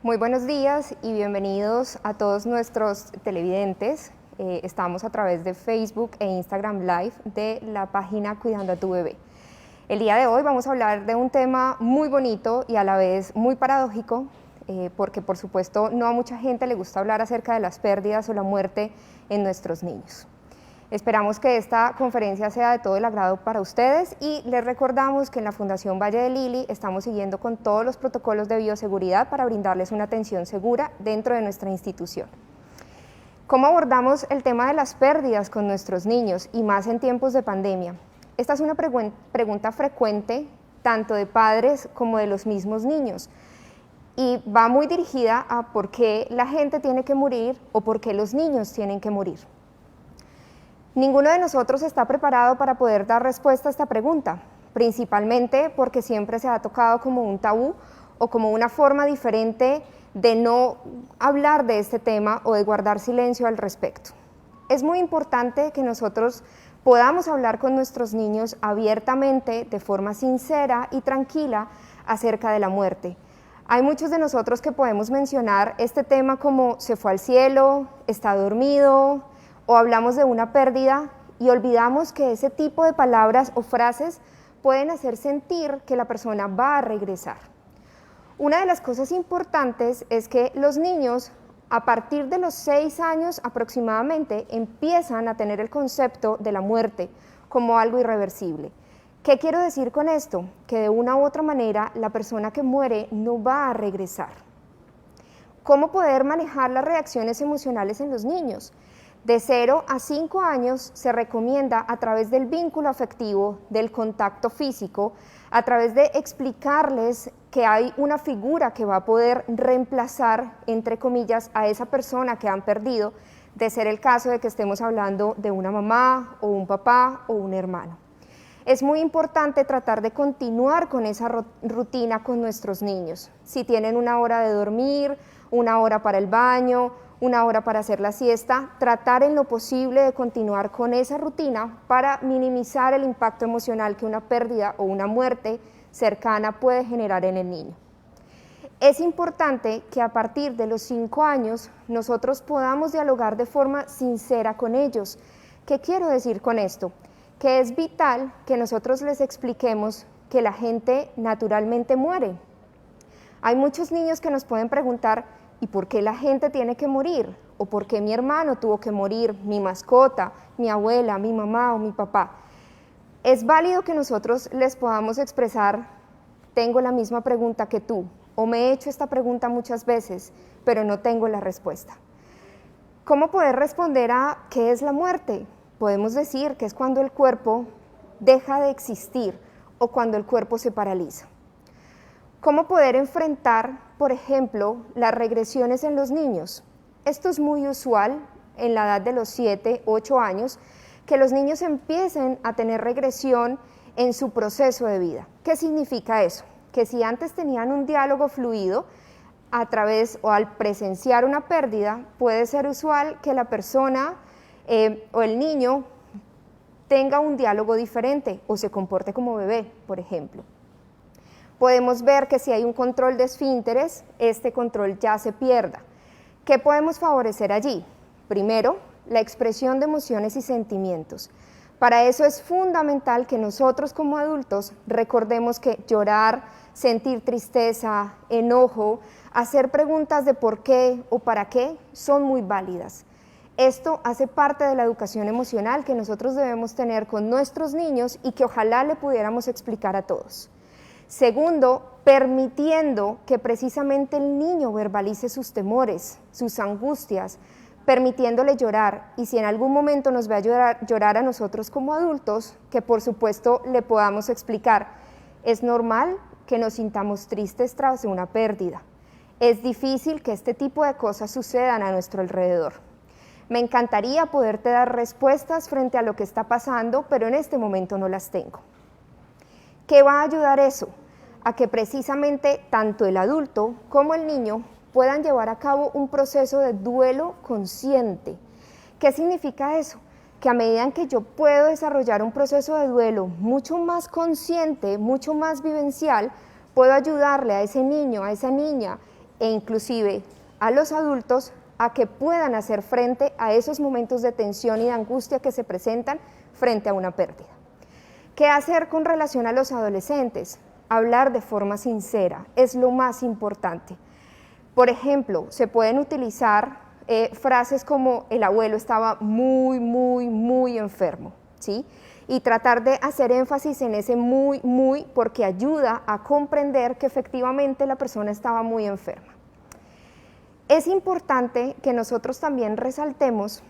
Muy buenos días y bienvenidos a todos nuestros televidentes. Estamos a través de Facebook e Instagram Live de la página Cuidando a tu Bebé. El día de hoy vamos a hablar de un tema muy bonito y a la vez muy paradójico, porque por supuesto no a mucha gente le gusta hablar acerca de las pérdidas o la muerte en nuestros niños. Esperamos que esta conferencia sea de todo el agrado para ustedes y les recordamos que en la Fundación Valle de Lili estamos siguiendo con todos los protocolos de bioseguridad para brindarles una atención segura dentro de nuestra institución. ¿Cómo abordamos el tema de las pérdidas con nuestros niños y más en tiempos de pandemia? Esta es una pregunta frecuente tanto de padres como de los mismos niños y va muy dirigida a por qué la gente tiene que morir o por qué los niños tienen que morir. Ninguno de nosotros está preparado para poder dar respuesta a esta pregunta, principalmente porque siempre se ha tocado como un tabú o como una forma diferente de no hablar de este tema o de guardar silencio al respecto. Es muy importante que nosotros podamos hablar con nuestros niños abiertamente, de forma sincera y tranquila acerca de la muerte. Hay muchos de nosotros que podemos mencionar este tema como se fue al cielo, está dormido, o hablamos de una pérdida y olvidamos que ese tipo de palabras o frases pueden hacer sentir que la persona va a regresar. Una de las cosas importantes es que los niños, a partir de los 6 años aproximadamente, empiezan a tener el concepto de la muerte como algo irreversible. ¿Qué quiero decir con esto? Que de una u otra manera la persona que muere no va a regresar. ¿Cómo poder manejar las reacciones emocionales en los niños? De 0 a 5 años se recomienda a través del vínculo afectivo, del contacto físico, a través de explicarles que hay una figura que va a poder reemplazar, entre comillas, a esa persona que han perdido, de ser el caso de que estemos hablando de una mamá o un papá o un hermano. Es muy importante tratar de continuar con esa rutina con nuestros niños. Si tienen una hora de dormir, una hora para el baño, una hora para hacer la siesta, tratar en lo posible de continuar con esa rutina para minimizar el impacto emocional que una pérdida o una muerte cercana puede generar en el niño. Es importante que a partir de los 5 años nosotros podamos dialogar de forma sincera con ellos. ¿Qué quiero decir con esto? Que es vital que nosotros les expliquemos que la gente naturalmente muere. Hay muchos niños que nos pueden preguntar, ¿y por qué la gente tiene que morir? ¿O por qué mi hermano tuvo que morir, mi mascota, mi abuela, mi mamá o mi papá? Es válido que nosotros les podamos expresar, tengo la misma pregunta que tú, o me he hecho esta pregunta muchas veces, pero no tengo la respuesta. ¿Cómo poder responder a qué es la muerte? Podemos decir que es cuando el cuerpo deja de existir o cuando el cuerpo se paraliza. ¿Cómo poder enfrentar, por ejemplo, las regresiones en los niños? Esto es muy usual en la edad de los 7, 8 años, que los niños empiecen a tener regresión en su proceso de vida. ¿Qué significa eso? Que si antes tenían un diálogo fluido a través o al presenciar una pérdida, puede ser usual que la persona o el niño tenga un diálogo diferente o se comporte como bebé, por ejemplo. Podemos ver que si hay un control de esfínteres, este control ya se pierda. ¿Qué podemos favorecer allí? Primero, la expresión de emociones y sentimientos. Para eso es fundamental que nosotros como adultos recordemos que llorar, sentir tristeza, enojo, hacer preguntas de por qué o para qué son muy válidas. Esto hace parte de la educación emocional que nosotros debemos tener con nuestros niños y que ojalá le pudiéramos explicar a todos. Segundo, permitiendo que precisamente el niño verbalice sus temores, sus angustias, permitiéndole llorar, y si en algún momento nos ve a llorar a nosotros como adultos, que por supuesto le podamos explicar, es normal que nos sintamos tristes tras una pérdida. Es difícil que este tipo de cosas sucedan a nuestro alrededor. Me encantaría poderte dar respuestas frente a lo que está pasando, pero en este momento no las tengo. ¿Qué va a ayudar eso? A que precisamente tanto el adulto como el niño puedan llevar a cabo un proceso de duelo consciente. ¿Qué significa eso? Que a medida en que yo puedo desarrollar un proceso de duelo mucho más consciente, mucho más vivencial, puedo ayudarle a ese niño, a esa niña, e inclusive a los adultos a que puedan hacer frente a esos momentos de tensión y de angustia que se presentan frente a una pérdida. ¿Qué hacer con relación a los adolescentes? Hablar de forma sincera es lo más importante. Por ejemplo, se pueden utilizar frases como el abuelo estaba muy enfermo, ¿sí? Y tratar de hacer énfasis en ese muy, porque ayuda a comprender que efectivamente la persona estaba muy enferma. Es importante que nosotros también resaltemos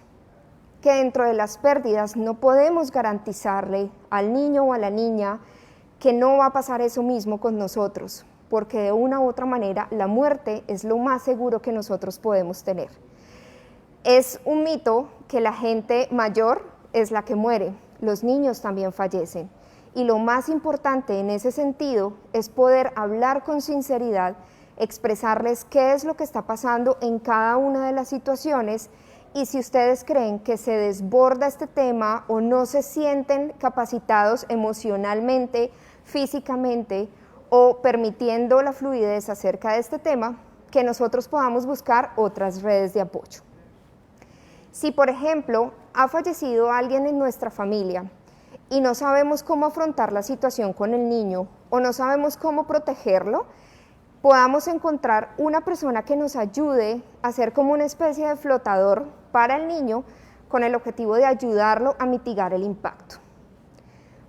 que dentro de las pérdidas no podemos garantizarle al niño o a la niña que no va a pasar eso mismo con nosotros, porque de una u otra manera la muerte es lo más seguro que nosotros podemos tener. Es un mito que la gente mayor es la que muere, los niños también fallecen, y lo más importante en ese sentido es poder hablar con sinceridad, expresarles qué es lo que está pasando en cada una de las situaciones, y si ustedes creen que se desborda este tema o no se sienten capacitados emocionalmente, físicamente o permitiendo la fluidez acerca de este tema, que nosotros podamos buscar otras redes de apoyo. Si, por ejemplo, ha fallecido alguien en nuestra familia y no sabemos cómo afrontar la situación con el niño o no sabemos cómo protegerlo, podamos encontrar una persona que nos ayude a ser como una especie de flotador para el niño con el objetivo de ayudarlo a mitigar el impacto.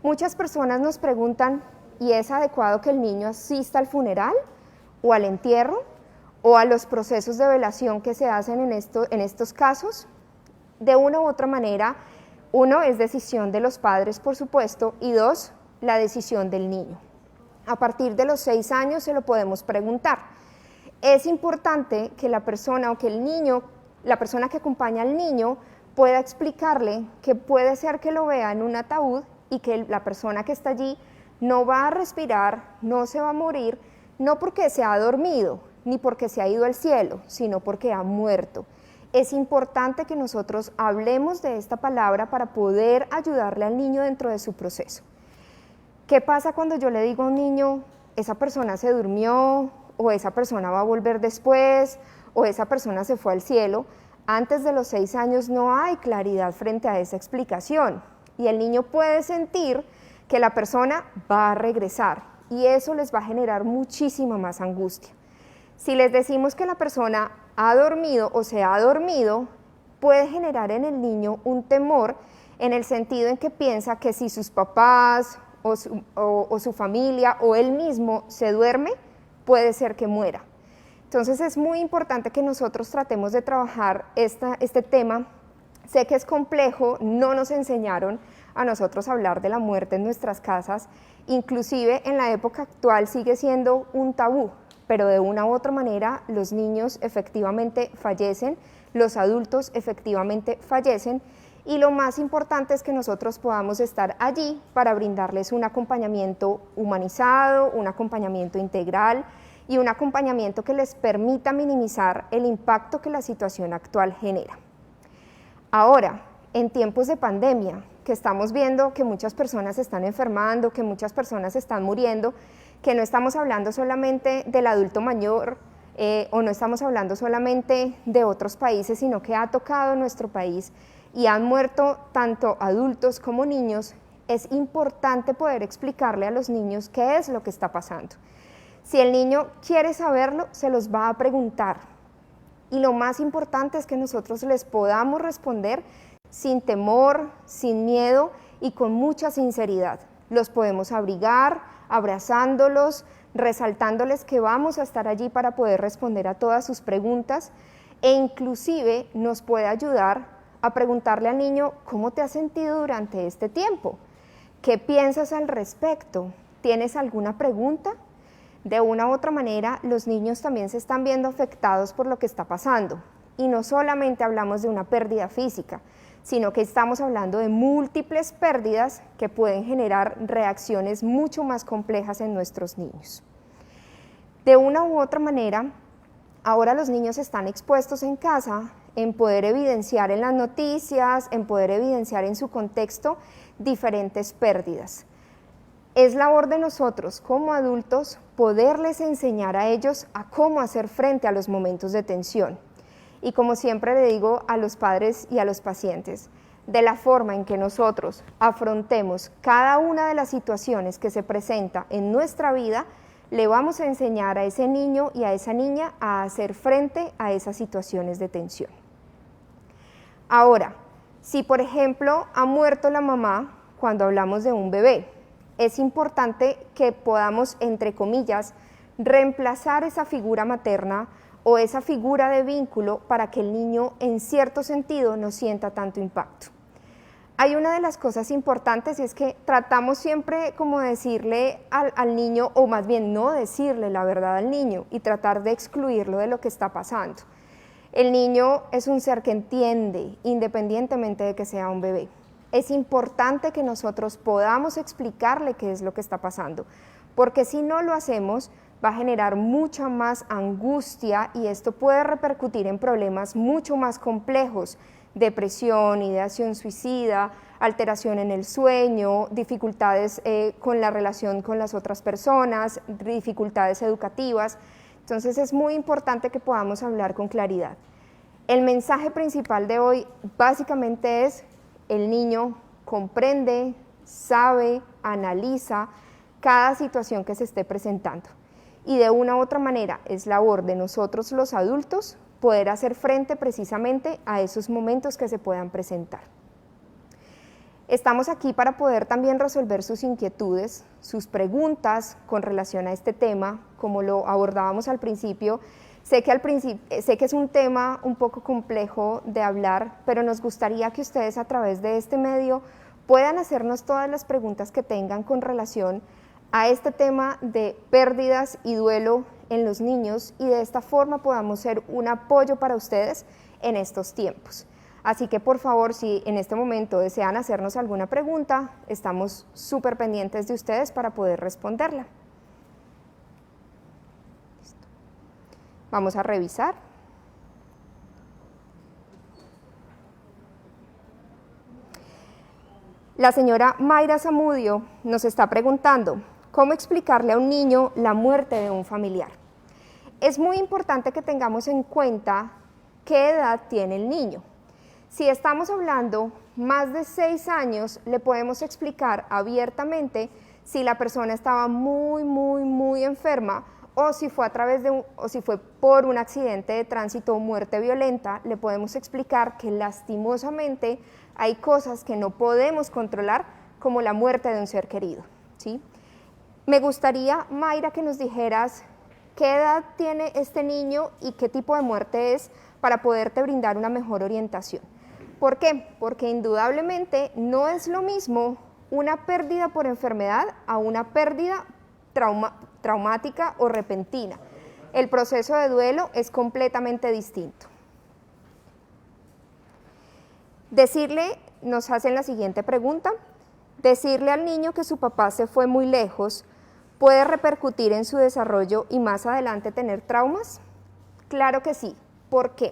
Muchas personas nos preguntan, ¿y es adecuado que el niño asista al funeral o al entierro o a los procesos de velación que se hacen en estos casos? De una u otra manera, uno, es decisión de los padres, por supuesto, y dos, la decisión del niño. A partir de los 6 años se lo podemos preguntar. Es importante que la persona o que el niño, la persona que acompaña al niño, pueda explicarle que puede ser que lo vea en un ataúd y que la persona que está allí no va a respirar, no se va a morir, no porque se ha dormido, ni porque se ha ido al cielo, sino porque ha muerto. Es importante que nosotros hablemos de esta palabra para poder ayudarle al niño dentro de su proceso. ¿Qué pasa cuando yo le digo a un niño, esa persona se durmió, o esa persona va a volver después, o esa persona se fue al cielo? Antes de los 6 años no hay claridad frente a esa explicación, y el niño puede sentir que la persona va a regresar, y eso les va a generar muchísima más angustia. Si les decimos que la persona ha dormido o se ha dormido, puede generar en el niño un temor en el sentido en que piensa que si sus papás o su familia o él mismo se duerme, puede ser que muera. Entonces es muy importante que nosotros tratemos de trabajar este tema. Sé que es complejo, no nos enseñaron a nosotros a hablar de la muerte en nuestras casas, inclusive en la época actual sigue siendo un tabú, pero de una u otra manera los niños efectivamente fallecen, los adultos efectivamente fallecen, y lo más importante es que nosotros podamos estar allí para brindarles un acompañamiento humanizado, un acompañamiento integral y un acompañamiento que les permita minimizar el impacto que la situación actual genera. Ahora, en tiempos de pandemia, que estamos viendo que muchas personas se están enfermando, que muchas personas están muriendo, que no estamos hablando solamente del adulto mayor o no estamos hablando solamente de otros países, sino que ha tocado nuestro país y han muerto tanto adultos como niños, es importante poder explicarle a los niños qué es lo que está pasando. Si el niño quiere saberlo, se los va a preguntar. Y lo más importante es que nosotros les podamos responder sin temor, sin miedo y con mucha sinceridad. Los podemos abrigar, abrazándolos, resaltándoles que vamos a estar allí para poder responder a todas sus preguntas, e inclusive nos puede ayudar a preguntarle al niño cómo te has sentido durante este tiempo, qué piensas al respecto, ¿tienes alguna pregunta? De una u otra manera, los niños también se están viendo afectados por lo que está pasando, y no solamente hablamos de una pérdida física, sino que estamos hablando de múltiples pérdidas que pueden generar reacciones mucho más complejas en nuestros niños. De una u otra manera, ahora los niños están expuestos en casa en poder evidenciar en las noticias, en poder evidenciar en su contexto diferentes pérdidas. Es labor de nosotros como adultos poderles enseñar a ellos a cómo hacer frente a los momentos de tensión. Y como siempre le digo a los padres y a los pacientes, de la forma en que nosotros afrontemos cada una de las situaciones que se presenta en nuestra vida, le vamos a enseñar a ese niño y a esa niña a hacer frente a esas situaciones de tensión. Ahora, si por ejemplo ha muerto la mamá cuando hablamos de un bebé, es importante que podamos, entre comillas, reemplazar esa figura materna o esa figura de vínculo para que el niño en cierto sentido no sienta tanto impacto. Hay una de las cosas importantes y es que tratamos siempre como decirle al niño, o más bien no decirle la verdad al niño y tratar de excluirlo de lo que está pasando. El niño es un ser que entiende independientemente de que sea un bebé. Es importante que nosotros podamos explicarle qué es lo que está pasando, porque si no lo hacemos va a generar mucha más angustia y esto puede repercutir en problemas mucho más complejos, depresión, ideación suicida, alteración en el sueño, dificultades con la relación con las otras personas, dificultades educativas. Entonces es muy importante que podamos hablar con claridad. El mensaje principal de hoy básicamente es: el niño comprende, sabe, analiza cada situación que se esté presentando. Y de una u otra manera es labor de nosotros los adultos poder hacer frente precisamente a esos momentos que se puedan presentar. Estamos aquí para poder también resolver sus inquietudes, sus preguntas con relación a este tema, como lo abordábamos al principio. Sé que es un tema un poco complejo de hablar, pero nos gustaría que ustedes a través de este medio puedan hacernos todas las preguntas que tengan con relación a este tema de pérdidas y duelo en los niños y de esta forma podamos ser un apoyo para ustedes en estos tiempos. Así que por favor, si en este momento desean hacernos alguna pregunta, estamos súper pendientes de ustedes para poder responderla. Listo. Vamos a revisar. La señora Mayra Zamudio nos está preguntando: ¿cómo explicarle a un niño la muerte de un familiar? Es muy importante que tengamos en cuenta qué edad tiene el niño. Si estamos hablando más de 6 años, le podemos explicar abiertamente si la persona estaba muy enferma o si fue por un accidente de tránsito o muerte violenta. Le podemos explicar que lastimosamente hay cosas que no podemos controlar, como la muerte de un ser querido, ¿sí? Me gustaría, Mayra, que nos dijeras qué edad tiene este niño y qué tipo de muerte es para poderte brindar una mejor orientación. ¿Por qué? Porque indudablemente no es lo mismo una pérdida por enfermedad a una pérdida traumática o repentina. El proceso de duelo es completamente distinto. Nos hacen la siguiente pregunta: decirle al niño que su papá se fue muy lejos ¿puede repercutir en su desarrollo y más adelante tener traumas? Claro que sí. ¿Por qué?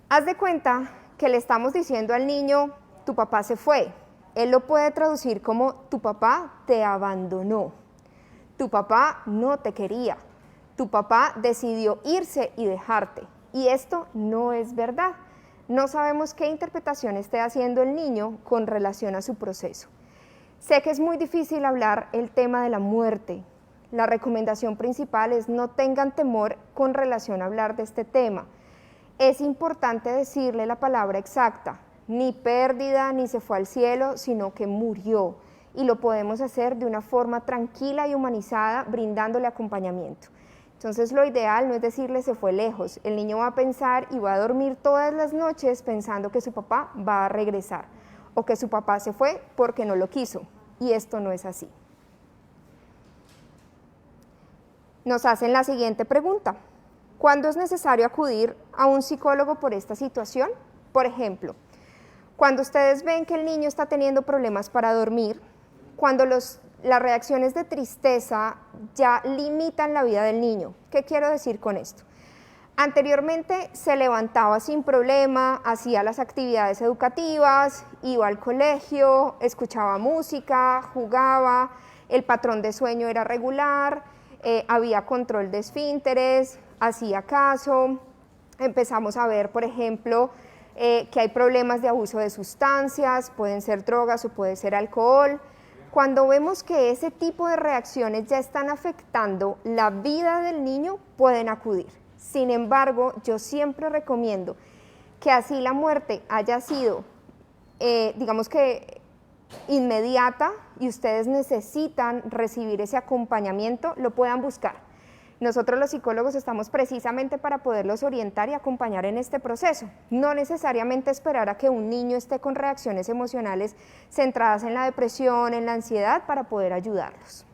Haz de cuenta que le estamos diciendo al niño: tu papá se fue. Él lo puede traducir como: tu papá te abandonó, tu papá no te quería, tu papá decidió irse y dejarte. Y esto no es verdad. No sabemos qué interpretación esté haciendo el niño con relación a su proceso. Sé que es muy difícil hablar el tema de la muerte. La recomendación principal es: no tengan temor con relación a hablar de este tema. Es importante decirle la palabra exacta: ni pérdida, ni se fue al cielo, sino que murió. Y lo podemos hacer de una forma tranquila y humanizada, brindándole acompañamiento. Entonces lo ideal no es decirle se fue lejos. El niño va a pensar y va a dormir todas las noches pensando que su papá va a regresar o que su papá se fue porque no lo quiso. Y esto no es así. Nos hacen la siguiente pregunta: ¿cuándo es necesario acudir a un psicólogo por esta situación? Por ejemplo, cuando ustedes ven que el niño está teniendo problemas para dormir, cuando las reacciones de tristeza ya limitan la vida del niño. ¿Qué quiero decir con esto? Anteriormente se levantaba sin problema, hacía las actividades educativas, iba al colegio, escuchaba música, jugaba, el patrón de sueño era regular, había control de esfínteres, hacía caso. Empezamos a ver, por ejemplo, que hay problemas de abuso de sustancias, pueden ser drogas o puede ser alcohol. Cuando vemos que ese tipo de reacciones ya están afectando la vida del niño, pueden acudir. Sin embargo, yo siempre recomiendo que así la muerte haya sido, digamos que inmediata y ustedes necesitan recibir ese acompañamiento, lo puedan buscar. Nosotros los psicólogos estamos precisamente para poderlos orientar y acompañar en este proceso. No necesariamente esperar a que un niño esté con reacciones emocionales centradas en la depresión, en la ansiedad, para poder ayudarlos.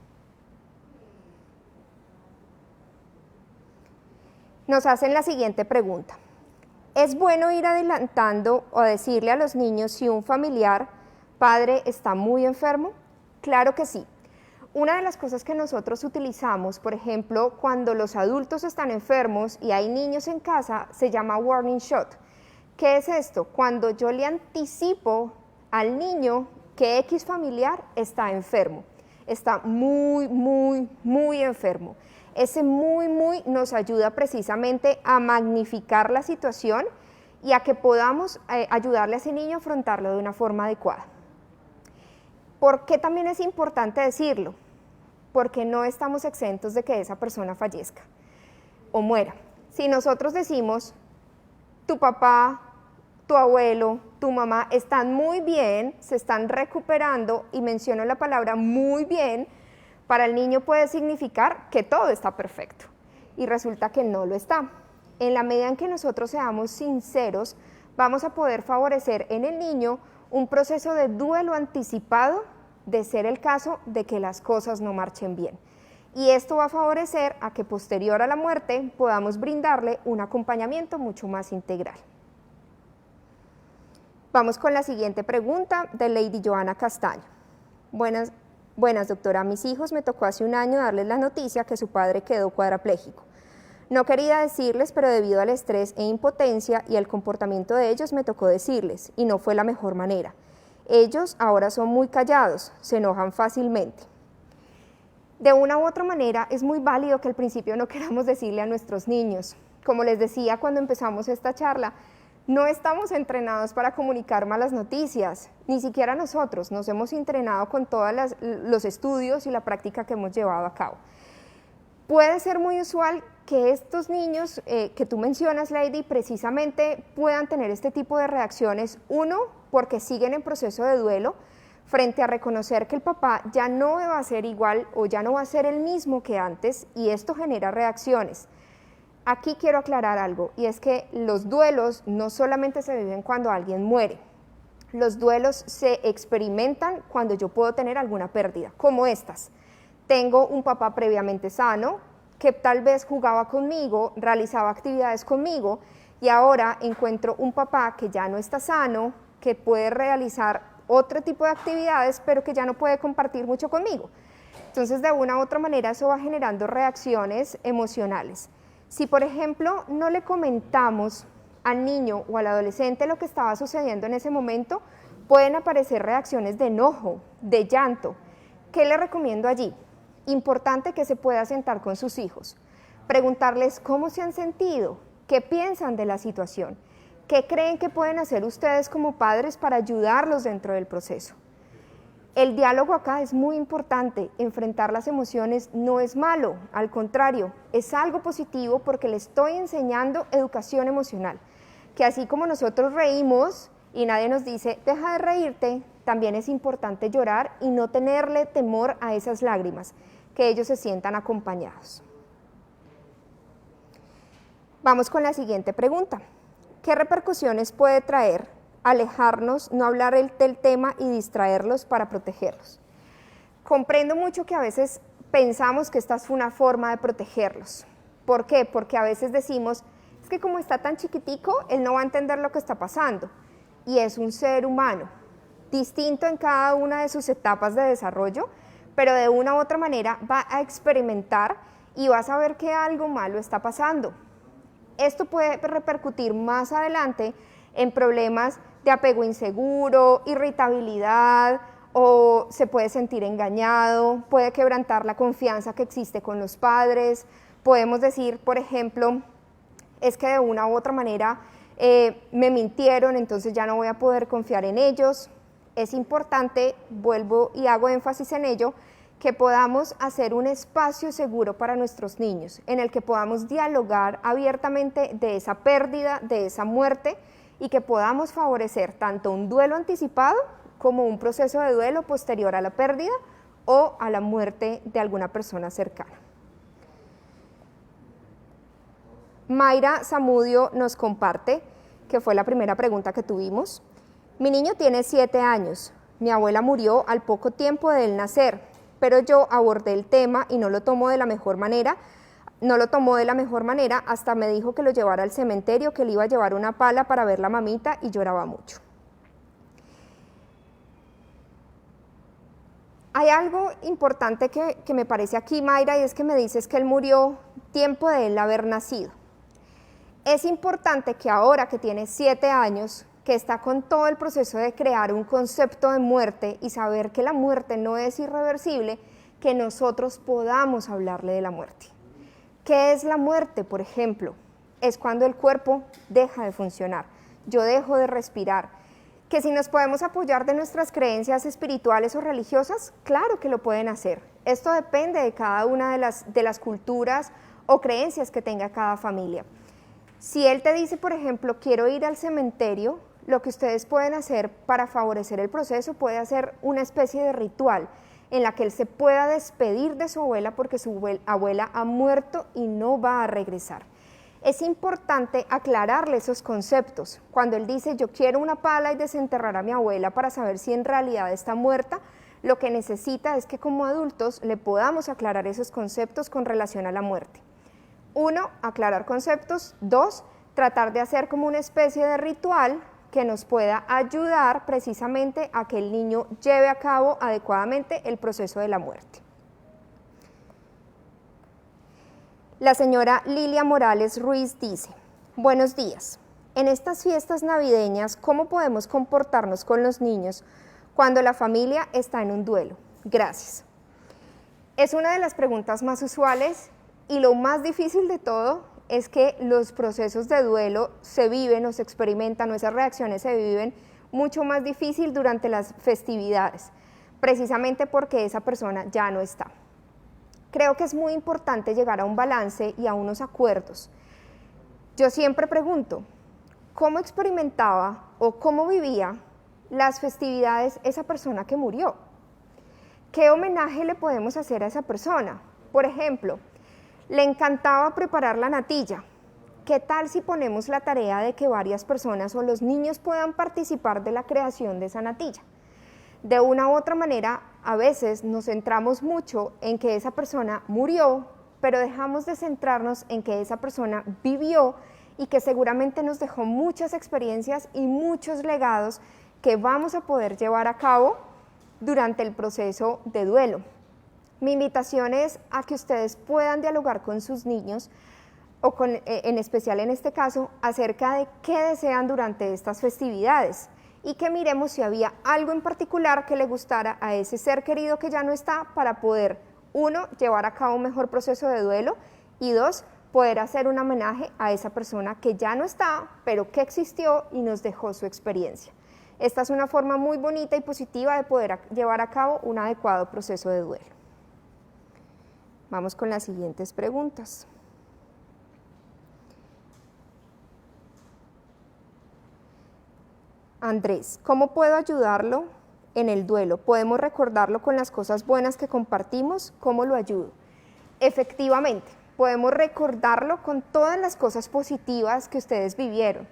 Nos hacen la siguiente pregunta. ¿Es bueno ir adelantando o decirle a los niños si un familiar, padre, está muy enfermo? Claro que sí. Una de las cosas que nosotros utilizamos, por ejemplo, cuando los adultos están enfermos y hay niños en casa, se llama warning shot. ¿Qué es esto? Cuando yo le anticipo al niño que X familiar está enfermo, está muy enfermo. Ese muy nos ayuda precisamente a magnificar la situación y a que podamos ayudarle a ese niño a afrontarlo de una forma adecuada. ¿Por qué también es importante decirlo? Porque no estamos exentos de que esa persona fallezca o muera. Si nosotros decimos, tu papá, tu abuelo, tu mamá están muy bien, se están recuperando, y menciono la palabra muy bien, para el niño puede significar que todo está perfecto, y resulta que no lo está. En la medida en que nosotros seamos sinceros, vamos a poder favorecer en el niño un proceso de duelo anticipado de ser el caso de que las cosas no marchen bien. Y esto va a favorecer a que posterior a la muerte podamos brindarle un acompañamiento mucho más integral. Vamos con la siguiente pregunta de Lady Joana Castaño. Buenas, doctora. A mis hijos me tocó hace un año darles la noticia que su padre quedó cuadrapléjico. No quería decirles, pero debido al estrés e impotencia y al comportamiento de ellos me tocó decirles, y no fue la mejor manera. Ellos ahora son muy callados, se enojan fácilmente. De una u otra manera, es muy válido que al principio no queramos decirle a nuestros niños. Como les decía cuando empezamos esta charla, no estamos entrenados para comunicar malas noticias, ni siquiera nosotros nos hemos entrenado con todos los estudios y la práctica que hemos llevado a cabo. Puede ser muy usual que estos niños que tú mencionas, Lady, precisamente puedan tener este tipo de reacciones, uno, porque siguen en proceso de duelo, frente a reconocer que el papá ya no va a ser igual o ya no va a ser el mismo que antes, y esto genera reacciones. Aquí quiero aclarar algo, y es que los duelos no solamente se viven cuando alguien muere. Los duelos se experimentan cuando yo puedo tener alguna pérdida, como estas. Tengo un papá previamente sano, que tal vez jugaba conmigo, realizaba actividades conmigo, y ahora encuentro un papá que ya no está sano, que puede realizar otro tipo de actividades, pero que ya no puede compartir mucho conmigo. Entonces, de una u otra manera, eso va generando reacciones emocionales. Si, por ejemplo, no le comentamos al niño o al adolescente lo que estaba sucediendo en ese momento, pueden aparecer reacciones de enojo, de llanto. ¿Qué le recomiendo allí? Importante que se pueda sentar con sus hijos, preguntarles cómo se han sentido, qué piensan de la situación, qué creen que pueden hacer ustedes como padres para ayudarlos dentro del proceso. El diálogo acá es muy importante. Enfrentar las emociones no es malo, al contrario, es algo positivo porque le estoy enseñando educación emocional, que así como nosotros reímos y nadie nos dice, deja de reírte, también es importante llorar y no tenerle temor a esas lágrimas, que ellos se sientan acompañados. Vamos con la siguiente pregunta. ¿Qué repercusiones puede traer alejarnos, no hablar del tema y distraerlos para protegerlos? Comprendo mucho que a veces pensamos que esta es una forma de protegerlos. ¿Por qué? Porque a veces decimos, es que como está tan chiquitico, él no va a entender lo que está pasando. Y es un ser humano, distinto en cada una de sus etapas de desarrollo, pero de una u otra manera va a experimentar y va a saber que algo malo está pasando. Esto puede repercutir más adelante en problemas de apego inseguro, irritabilidad, o se puede sentir engañado, puede quebrantar la confianza que existe con los padres. Podemos decir, por ejemplo, es que de una u otra manera me mintieron, entonces ya no voy a poder confiar en ellos. Es importante, vuelvo y hago énfasis en ello, que podamos hacer un espacio seguro para nuestros niños, en el que podamos dialogar abiertamente de esa pérdida, de esa muerte, y que podamos favorecer tanto un duelo anticipado como un proceso de duelo posterior a la pérdida o a la muerte de alguna persona cercana. Mayra Zamudio nos comparte, que fue la primera pregunta que tuvimos. Mi niño tiene 7 años, mi abuela murió al poco tiempo de él nacer, pero yo abordé el tema y no lo tomó de la mejor manera hasta me dijo que lo llevara al cementerio, que le iba a llevar una pala para ver la mamita y lloraba mucho. Hay algo importante que me parece aquí, Mayra, y es que me dices que él murió tiempo de él haber nacido. Es importante que ahora que tiene 7 años, que está con todo el proceso de crear un concepto de muerte y saber que la muerte no es irreversible, que nosotros podamos hablarle de la muerte. ¿Qué es la muerte, por ejemplo? Es cuando el cuerpo deja de funcionar, yo dejo de respirar. Que si nos podemos apoyar de nuestras creencias espirituales o religiosas, claro que lo pueden hacer. Esto depende de cada una de las culturas o creencias que tenga cada familia. Si él te dice, por ejemplo, quiero ir al cementerio, lo que ustedes pueden hacer para favorecer el proceso puede hacer una especie de ritual en la que él se pueda despedir de su abuela porque su abuela ha muerto y no va a regresar. Es importante aclararle esos conceptos. Cuando él dice, yo quiero una pala y desenterrar a mi abuela para saber si en realidad está muerta, lo que necesita es que como adultos le podamos aclarar esos conceptos con relación a la muerte. 1, aclarar conceptos. 2, tratar de hacer como una especie de ritual que nos pueda ayudar precisamente a que el niño lleve a cabo adecuadamente el proceso de la muerte. La señora Lilia Morales Ruiz dice, buenos días, en estas fiestas navideñas, ¿cómo podemos comportarnos con los niños cuando la familia está en un duelo? Gracias. Es una de las preguntas más usuales y lo más difícil de todo es que los procesos de duelo se viven o se experimentan, o esas reacciones se viven mucho más difícil durante las festividades, precisamente porque esa persona ya no está. Creo que es muy importante llegar a un balance y a unos acuerdos. Yo siempre pregunto, ¿cómo experimentaba o cómo vivía las festividades esa persona que murió? ¿Qué homenaje le podemos hacer a esa persona? Por ejemplo, le encantaba preparar la natilla. ¿Qué tal si ponemos la tarea de que varias personas o los niños puedan participar de la creación de esa natilla? De una u otra manera, a veces nos centramos mucho en que esa persona murió, pero dejamos de centrarnos en que esa persona vivió y que seguramente nos dejó muchas experiencias y muchos legados que vamos a poder llevar a cabo durante el proceso de duelo. Mi invitación es a que ustedes puedan dialogar con sus niños, o en especial en este caso, acerca de qué desean durante estas festividades y que miremos si había algo en particular que le gustara a ese ser querido que ya no está para poder, 1, llevar a cabo un mejor proceso de duelo y 2, poder hacer un homenaje a esa persona que ya no está, pero que existió y nos dejó su experiencia. Esta es una forma muy bonita y positiva de poder llevar a cabo un adecuado proceso de duelo. Vamos con las siguientes preguntas. Andrés, ¿cómo puedo ayudarlo en el duelo? ¿Podemos recordarlo con las cosas buenas que compartimos? ¿Cómo lo ayudo? Efectivamente, podemos recordarlo con todas las cosas positivas que ustedes vivieron.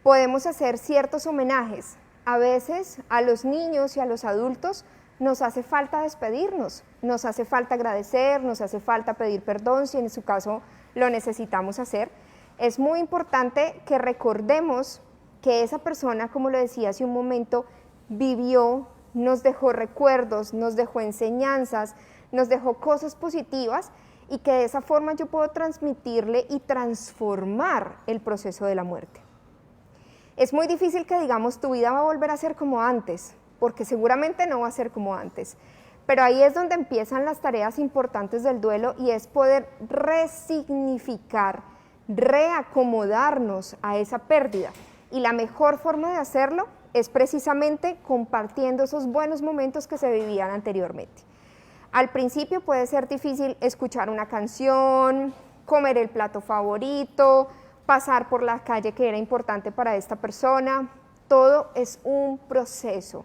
Podemos hacer ciertos homenajes. A veces a los niños y a los adultos nos hace falta despedirnos, nos hace falta agradecer, nos hace falta pedir perdón si en su caso lo necesitamos hacer. Es muy importante que recordemos que esa persona, como lo decía hace un momento, vivió, nos dejó recuerdos, nos dejó enseñanzas, nos dejó cosas positivas y que de esa forma yo puedo transmitirle y transformar el proceso de la muerte. Es muy difícil que digamos tu vida va a volver a ser como antes, porque seguramente no va a ser como antes, pero ahí es donde empiezan las tareas importantes del duelo y es poder resignificar, reacomodarnos a esa pérdida. Y la mejor forma de hacerlo es precisamente compartiendo esos buenos momentos que se vivían anteriormente. Al principio puede ser difícil escuchar una canción, comer el plato favorito, pasar por la calle que era importante para esta persona. Todo es un proceso.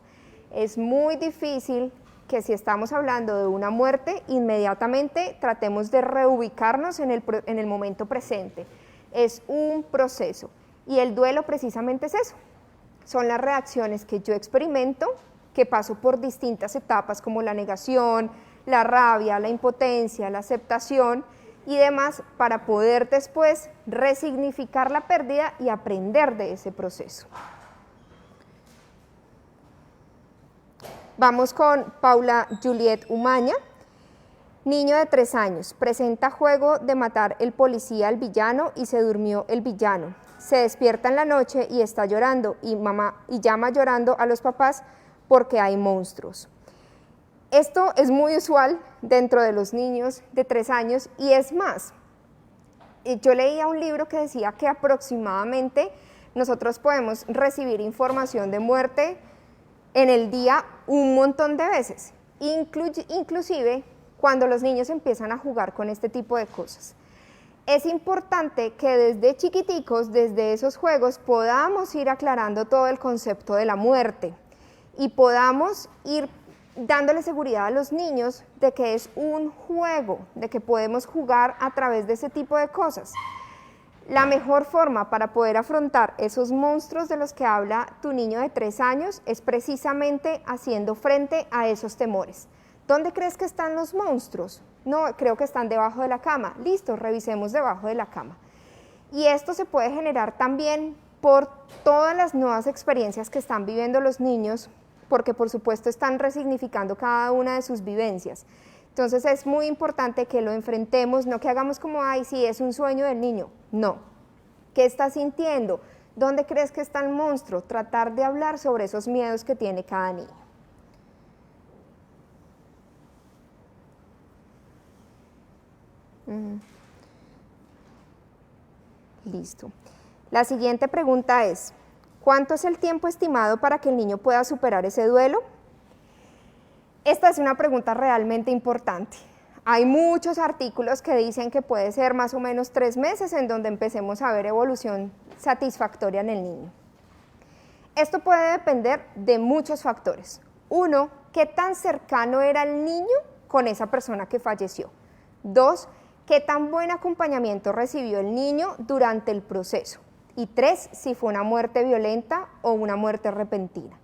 Es muy difícil que si estamos hablando de una muerte, inmediatamente tratemos de reubicarnos en el momento presente. Es un proceso y el duelo precisamente es eso. Son las reacciones que yo experimento, que paso por distintas etapas como la negación, la rabia, la impotencia, la aceptación y demás para poder después resignificar la pérdida y aprender de ese proceso. Vamos con Paula Juliet Umaña. Niño de 3 años, presenta juego de matar el policía al villano y se durmió el villano. Se despierta en la noche y está llorando y llama llorando a los papás porque hay monstruos. Esto es muy usual dentro de los niños de 3 años y es más, yo leía un libro que decía que aproximadamente nosotros podemos recibir información de muerte en el día un montón de veces, inclusive cuando los niños empiezan a jugar con este tipo de cosas. Es importante que desde chiquiticos, desde esos juegos, podamos ir aclarando todo el concepto de la muerte y podamos ir dándole seguridad a los niños de que es un juego, de que podemos jugar a través de ese tipo de cosas. La mejor forma para poder afrontar esos monstruos de los que habla tu niño de 3 años es precisamente haciendo frente a esos temores. ¿Dónde crees que están los monstruos? No, creo que están debajo de la cama. Listo, revisemos debajo de la cama. Y esto se puede generar también por todas las nuevas experiencias que están viviendo los niños, porque por supuesto están resignificando cada una de sus vivencias. Entonces es muy importante que lo enfrentemos, no que hagamos como, ay, sí, es un sueño del niño. No. ¿Qué estás sintiendo? ¿Dónde crees que está el monstruo? Tratar de hablar sobre esos miedos que tiene cada niño. Listo. La siguiente pregunta es, ¿cuánto es el tiempo estimado para que el niño pueda superar ese duelo? Esta es una pregunta realmente importante. Hay muchos artículos que dicen que puede ser más o menos 3 meses en donde empecemos a ver evolución satisfactoria en el niño. Esto puede depender de muchos factores. 1, ¿qué tan cercano era el niño con esa persona que falleció? 2, ¿qué tan buen acompañamiento recibió el niño durante el proceso? Y 3, si fue una muerte violenta o una muerte repentina.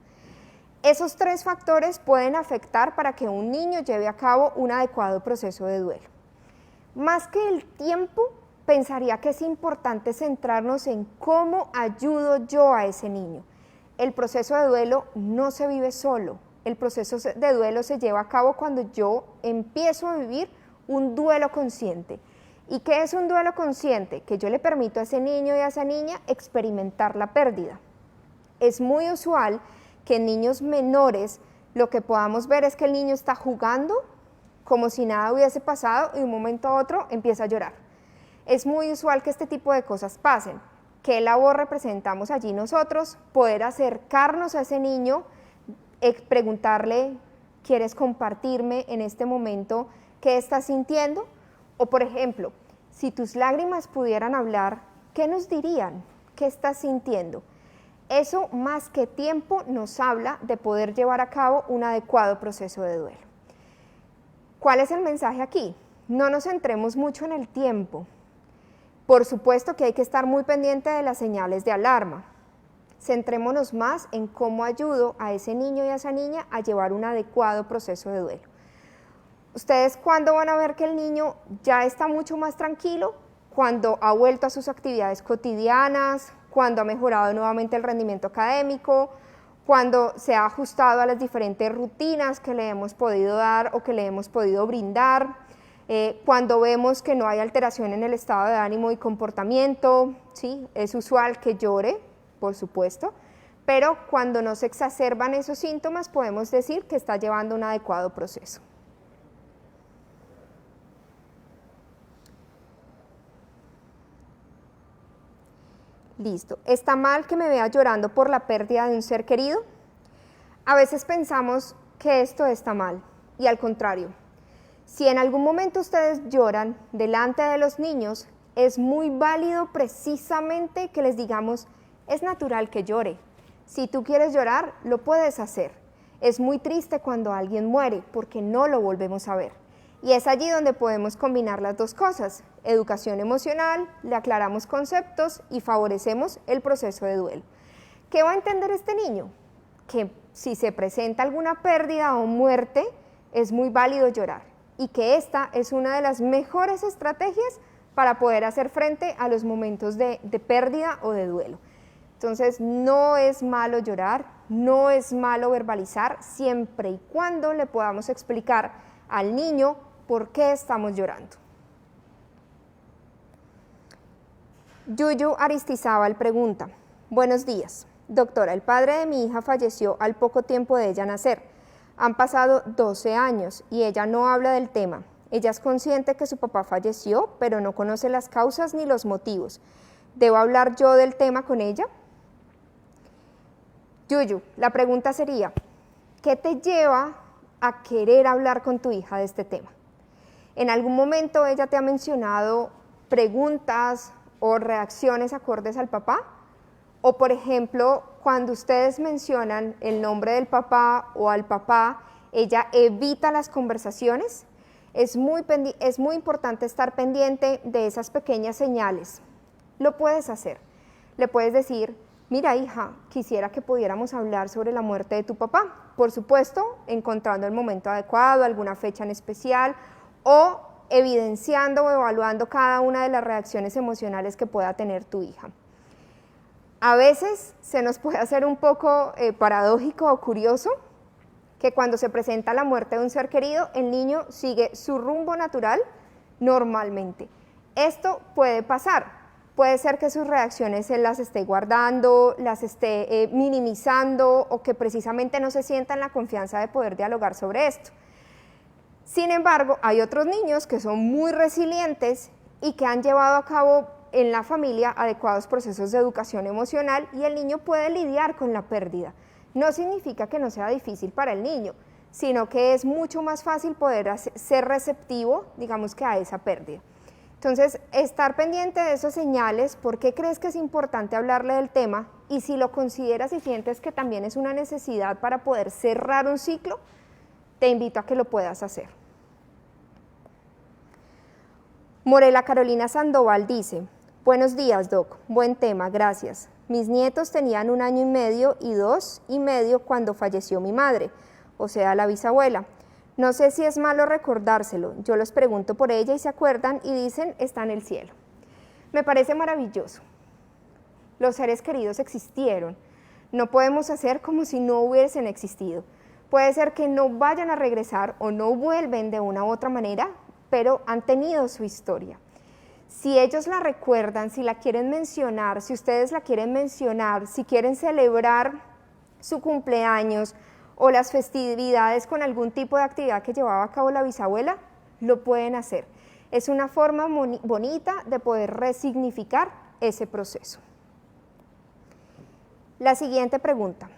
Esos 3 factores pueden afectar para que un niño lleve a cabo un adecuado proceso de duelo. Más que el tiempo, pensaría que es importante centrarnos en cómo ayudo yo a ese niño. El proceso de duelo no se vive solo. El proceso de duelo se lleva a cabo cuando yo empiezo a vivir un duelo consciente. ¿Y qué es un duelo consciente? Que yo le permito a ese niño y a esa niña experimentar la pérdida. Es muy usual que en niños menores lo que podamos ver es que el niño está jugando como si nada hubiese pasado y de un momento a otro empieza a llorar. Es muy usual que este tipo de cosas pasen. ¿Qué labor representamos allí nosotros? Poder acercarnos a ese niño, preguntarle, ¿quieres compartirme en este momento qué estás sintiendo? O por ejemplo, si tus lágrimas pudieran hablar, ¿qué nos dirían? ¿Qué estás sintiendo? Eso más que tiempo nos habla de poder llevar a cabo un adecuado proceso de duelo. ¿Cuál es el mensaje aquí? No nos centremos mucho en el tiempo. Por supuesto que hay que estar muy pendiente de las señales de alarma. Centrémonos más en cómo ayudo a ese niño y a esa niña a llevar un adecuado proceso de duelo. ¿Ustedes cuándo van a ver que el niño ya está mucho más tranquilo? Cuando ha vuelto a sus actividades cotidianas, cuando ha mejorado nuevamente el rendimiento académico, cuando se ha ajustado a las diferentes rutinas que le hemos podido dar o que le hemos podido brindar. Cuando vemos que no hay alteración en el estado de ánimo y comportamiento, ¿sí? Es usual que llore, por supuesto, pero cuando no se exacerban esos síntomas podemos decir que está llevando un adecuado proceso. Listo. ¿Está mal que me vea llorando por la pérdida de un ser querido? A veces pensamos que esto está mal, y al contrario. Si en algún momento ustedes lloran delante de los niños, es muy válido precisamente que les digamos, es natural que llore. Si tú quieres llorar, lo puedes hacer. Es muy triste cuando alguien muere porque no lo volvemos a ver. Y es allí donde podemos combinar las dos cosas, educación emocional, le aclaramos conceptos y favorecemos el proceso de duelo. ¿Qué va a entender este niño? Que si se presenta alguna pérdida o muerte, es muy válido llorar y que esta es una de las mejores estrategias para poder hacer frente a los momentos de pérdida o de duelo. Entonces, no es malo llorar, no es malo verbalizar, siempre y cuando le podamos explicar al niño por qué estamos llorando. Yuyu Aristizábal pregunta, buenos días, doctora, el padre de mi hija falleció al poco tiempo de ella nacer. Han pasado 12 años y ella no habla del tema. Ella es consciente que su papá falleció, pero no conoce las causas ni los motivos. ¿Debo hablar yo del tema con ella? Yuyu, la pregunta sería, ¿qué te lleva a querer hablar con tu hija de este tema? ¿En algún momento ella te ha mencionado preguntas o reacciones acordes al papá? O por ejemplo, cuando ustedes mencionan el nombre del papá o al papá, ¿ella evita las conversaciones? Es muy importante estar pendiente de esas pequeñas señales. Lo puedes hacer. Le puedes decir, mira hija, quisiera que pudiéramos hablar sobre la muerte de tu papá. Por supuesto, encontrando el momento adecuado, alguna fecha en especial o evidenciando o evaluando cada una de las reacciones emocionales que pueda tener tu hija. A veces se nos puede hacer un poco paradójico o curioso que cuando se presenta la muerte de un ser querido, el niño sigue su rumbo natural normalmente. Esto puede pasar, puede ser que sus reacciones él las esté guardando, las esté minimizando o que precisamente no se sienta en la confianza de poder dialogar sobre esto. Sin embargo, hay otros niños que son muy resilientes y que han llevado a cabo en la familia adecuados procesos de educación emocional y el niño puede lidiar con la pérdida. No significa que no sea difícil para el niño, sino que es mucho más fácil poder ser receptivo, digamos que a esa pérdida. Entonces, estar pendiente de esas señales, ¿por qué crees que es importante hablarle del tema? Y si lo consideras y sientes que también es una necesidad para poder cerrar un ciclo, te invito a que lo puedas hacer. Morela Carolina Sandoval dice, buenos días, Doc, buen tema, gracias. Mis nietos tenían 1 año y medio y 2 y medio cuando falleció mi madre, o sea, la bisabuela. No sé si es malo recordárselo, yo les pregunto por ella y se acuerdan y dicen, está en el cielo. Me parece maravilloso. Los seres queridos existieron, no podemos hacer como si no hubiesen existido. Puede ser que no vayan a regresar o no vuelven de una u otra manera, pero han tenido su historia. Si ellos la recuerdan, si la quieren mencionar, si ustedes la quieren mencionar, si quieren celebrar su cumpleaños o las festividades con algún tipo de actividad que llevaba a cabo la bisabuela, lo pueden hacer. Es una forma bonita de poder resignificar ese proceso. La siguiente pregunta,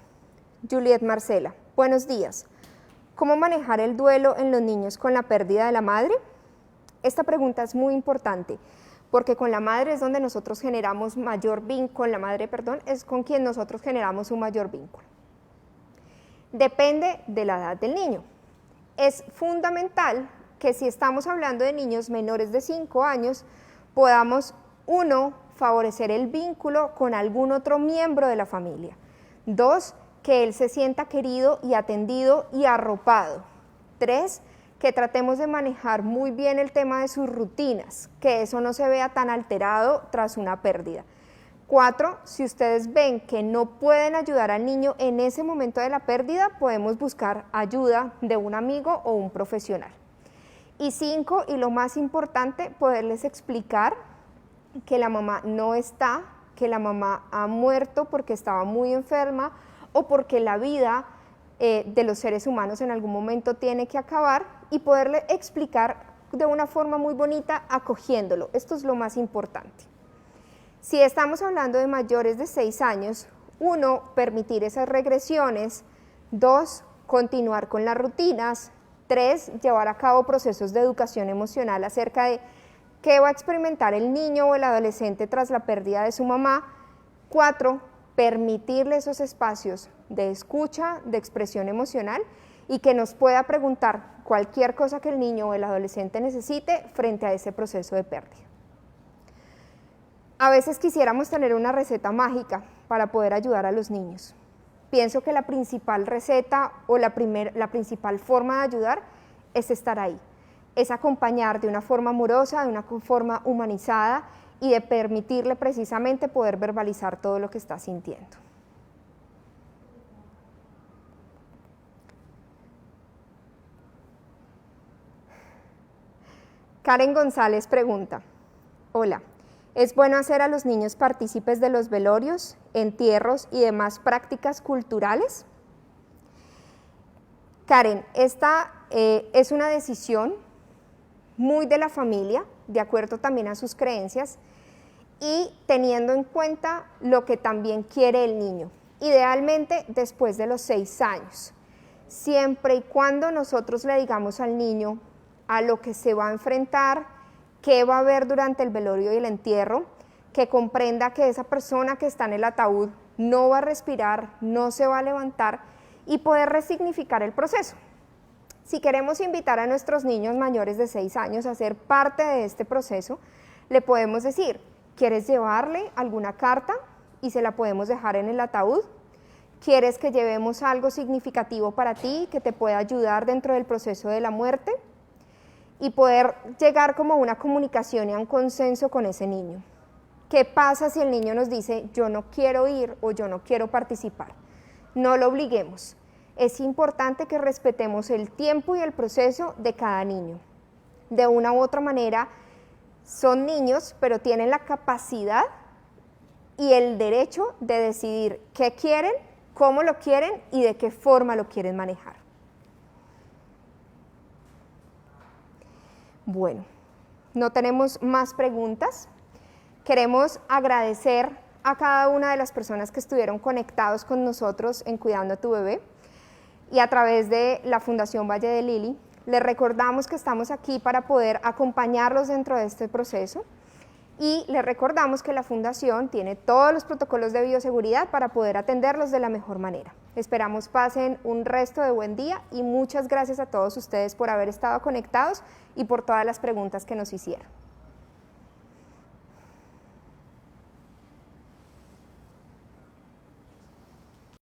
Juliet Marcela, buenos días. ¿Cómo manejar el duelo en los niños con la pérdida de la madre? Esta pregunta es muy importante porque con la madre es donde nosotros generamos mayor vínculo, es con quien nosotros generamos un mayor vínculo. Depende de la edad del niño. Es fundamental que si estamos hablando de niños menores de 5 años, podamos, 1, favorecer el vínculo con algún otro miembro de la familia. 2, que él se sienta querido y atendido y arropado. 3, que tratemos de manejar muy bien el tema de sus rutinas, que eso no se vea tan alterado tras una pérdida. 4, si ustedes ven que no pueden ayudar al niño en ese momento de la pérdida, podemos buscar ayuda de un amigo o un profesional. Y 5, y lo más importante, poderles explicar que la mamá no está, que la mamá ha muerto porque estaba muy enferma o porque la vida de los seres humanos en algún momento tiene que acabar, y poderle explicar de una forma muy bonita, acogiéndolo. Esto es lo más importante. Si estamos hablando de mayores de 6 años, 1, permitir esas regresiones, 2, continuar con las rutinas, 3, llevar a cabo procesos de educación emocional acerca de qué va a experimentar el niño o el adolescente tras la pérdida de su mamá, 4, permitirle esos espacios de escucha, de expresión emocional, y que nos pueda preguntar cualquier cosa que el niño o el adolescente necesite frente a ese proceso de pérdida. A veces quisiéramos tener una receta mágica para poder ayudar a los niños. Pienso que la principal receta o la principal forma de ayudar es estar ahí, es acompañar de una forma amorosa, de una forma humanizada, y de permitirle precisamente poder verbalizar todo lo que está sintiendo. Karen González pregunta: hola, ¿es bueno hacer a los niños partícipes de los velorios, entierros y demás prácticas culturales? Karen, esta es una decisión muy de la familia, de acuerdo también a sus creencias y teniendo en cuenta lo que también quiere el niño, idealmente después de los 6 años, siempre y cuando nosotros le digamos al niño a lo que se va a enfrentar, qué va a ver durante el velorio y el entierro, que comprenda que esa persona que está en el ataúd no va a respirar, no se va a levantar, y poder resignificar el proceso. Si queremos invitar a nuestros niños mayores de 6 años a ser parte de este proceso, le podemos decir: ¿quieres llevarle alguna carta y se la podemos dejar en el ataúd? ¿Quieres que llevemos algo significativo para ti que te pueda ayudar dentro del proceso de la muerte? Y poder llegar como a una comunicación y a un consenso con ese niño. ¿Qué pasa si el niño nos dice: yo no quiero ir o yo no quiero participar? No lo obliguemos. Es importante que respetemos el tiempo y el proceso de cada niño. De una u otra manera, son niños, pero tienen la capacidad y el derecho de decidir qué quieren, cómo lo quieren y de qué forma lo quieren manejar. Bueno, no tenemos más preguntas. Queremos agradecer a cada una de las personas que estuvieron conectados con nosotros en Cuidando a tu Bebé, y a través de la Fundación Valle de Lili. Les recordamos que estamos aquí para poder acompañarlos dentro de este proceso, y les recordamos que la Fundación tiene todos los protocolos de bioseguridad para poder atenderlos de la mejor manera. Esperamos pasen un resto de buen día y muchas gracias a todos ustedes por haber estado conectados y por todas las preguntas que nos hicieron.